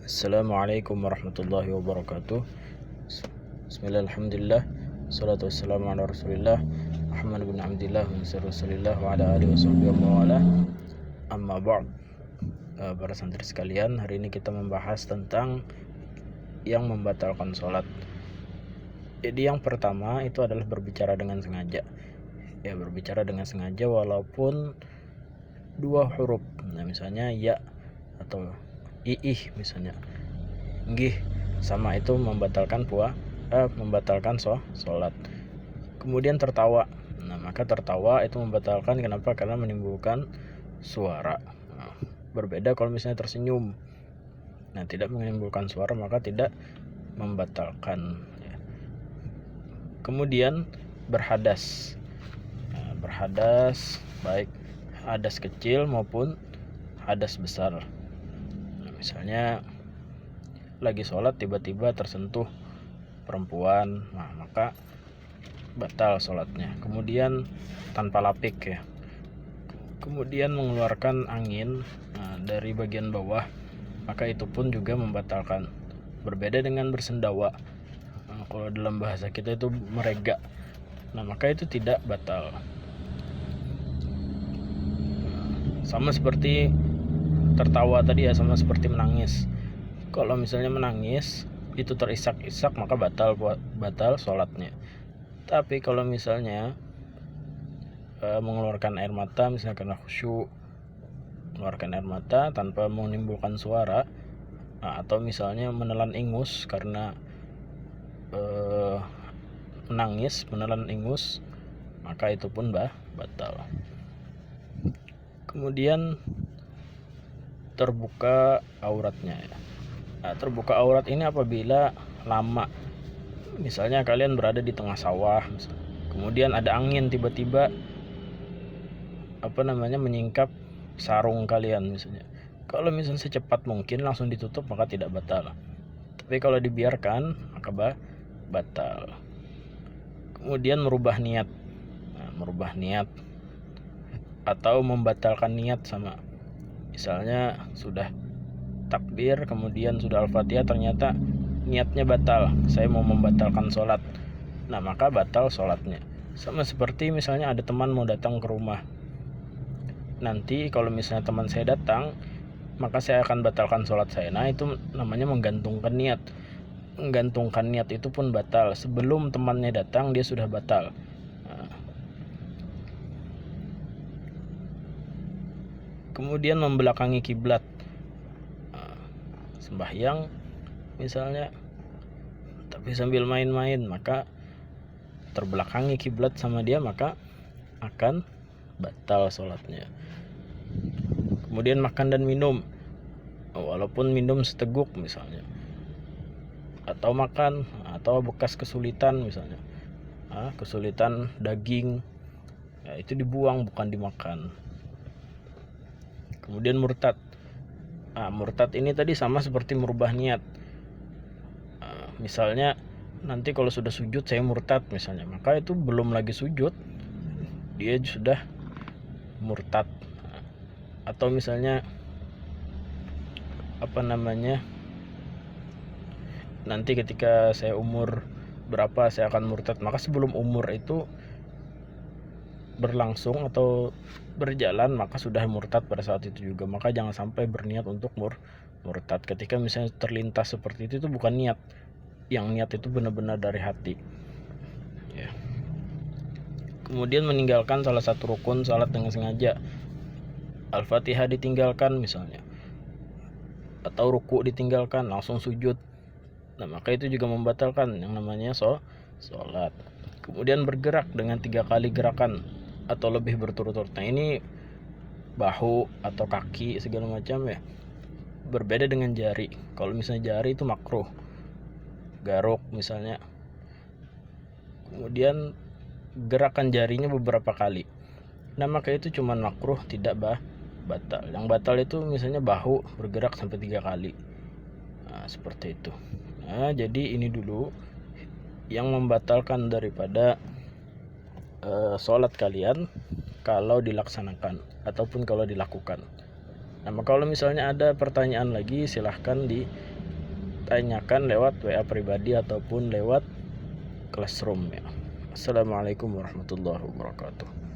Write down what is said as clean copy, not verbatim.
Assalamualaikum warahmatullahi wabarakatuh. Bismillahirrahmanirrahim. Salatu wassalamu ala rasulillah Muhammad bin Abdillah rasulillah wa ala alihi wa wala. Amma ba'd. Para santri sekalian, hari ini kita membahas tentang yang membatalkan sholat. Jadi yang pertama itu adalah berbicara dengan sengaja. Ya, berbicara dengan sengaja walaupun dua huruf. Nah, misalnya ya atau iih misalnya, nggih, sama itu membatalkan sholat. Kemudian tertawa. Nah, maka tertawa itu membatalkan. Kenapa? Karena menimbulkan suara. Nah, berbeda kalau misalnya tersenyum. Nah, tidak menimbulkan suara maka tidak membatalkan. Kemudian berhadas. Nah, berhadas baik hadas kecil maupun hadas besar. Misalnya lagi sholat tiba-tiba tersentuh perempuan, nah maka batal sholatnya. Kemudian tanpa lapik ya. Kemudian mengeluarkan angin dari bagian bawah, maka itu pun juga membatalkan. Berbeda dengan bersendawa. Nah, kalau dalam bahasa kita itu merega. Nah, maka itu tidak batal. Sama seperti tertawa tadi ya, sama seperti menangis. Kalau misalnya menangis itu terisak-isak maka batal sholatnya. Tapi kalau misalnya mengeluarkan air mata, misalnya karena khusyuk, mengeluarkan air mata tanpa menimbulkan suara, atau misalnya menelan ingus karena menangis, menelan ingus, maka itu pun batal. Kemudian terbuka auratnya ya. Nah, terbuka aurat ini apabila lama. Misalnya kalian berada di tengah sawah, kemudian ada angin tiba-tiba menyingkap sarung kalian misalnya. Kalau misalnya secepat mungkin langsung ditutup maka tidak batal. Tapi kalau dibiarkan maka batal. Kemudian merubah niat. Nah, merubah niat atau membatalkan niat sama. Misalnya sudah takbir, kemudian sudah al-fatihah, ternyata niatnya batal, saya mau membatalkan sholat. Nah, maka batal sholatnya. Sama seperti misalnya ada teman mau datang ke rumah. Nanti kalau misalnya teman saya datang, maka saya akan batalkan sholat saya. Nah, itu namanya menggantungkan niat. Menggantungkan niat itu pun batal. Sebelum temannya datang dia sudah batal. Kemudian membelakangi kiblat. Sembahyang misalnya tapi sambil main-main, maka terbelakangi kiblat sama dia, maka akan batal sholatnya. Kemudian makan dan minum, walaupun minum seteguk misalnya, atau makan atau bekas kesulitan misalnya, kesulitan daging ya, itu dibuang bukan dimakan. Kemudian murtad. Murtad ini tadi sama seperti merubah niat. Misalnya nanti kalau sudah sujud saya murtad misalnya, maka itu belum lagi sujud dia sudah murtad. Atau misalnya nanti ketika saya umur berapa saya akan murtad, maka sebelum umur itu berlangsung atau berjalan maka sudah murtad pada saat itu juga. Maka jangan sampai berniat untuk murtad. Ketika misalnya terlintas seperti itu bukan niat. Yang niat itu benar-benar dari hati ya. Kemudian meninggalkan salah satu rukun salat dengan sengaja. Al-Fatihah ditinggalkan misalnya, atau ruku ditinggalkan langsung sujud. Nah, maka itu juga membatalkan yang namanya sholat. Kemudian bergerak dengan 3 kali gerakan atau lebih berturut-turut. Nah, ini bahu atau kaki segala macam ya. Berbeda dengan jari. Kalau misalnya jari itu makruh, garuk misalnya. Kemudian gerakan jarinya beberapa kali. Nah, maka itu cuma makruh, tidak batal. Yang batal itu misalnya bahu bergerak sampai 3 kali. Nah, seperti itu. Nah, jadi ini dulu yang membatalkan daripada sholat kalian kalau dilaksanakan ataupun kalau dilakukan. Nah, kalau misalnya ada pertanyaan lagi silahkan tanyakan lewat WA pribadi ataupun lewat Classroom ya. Assalamualaikum warahmatullahi wabarakatuh.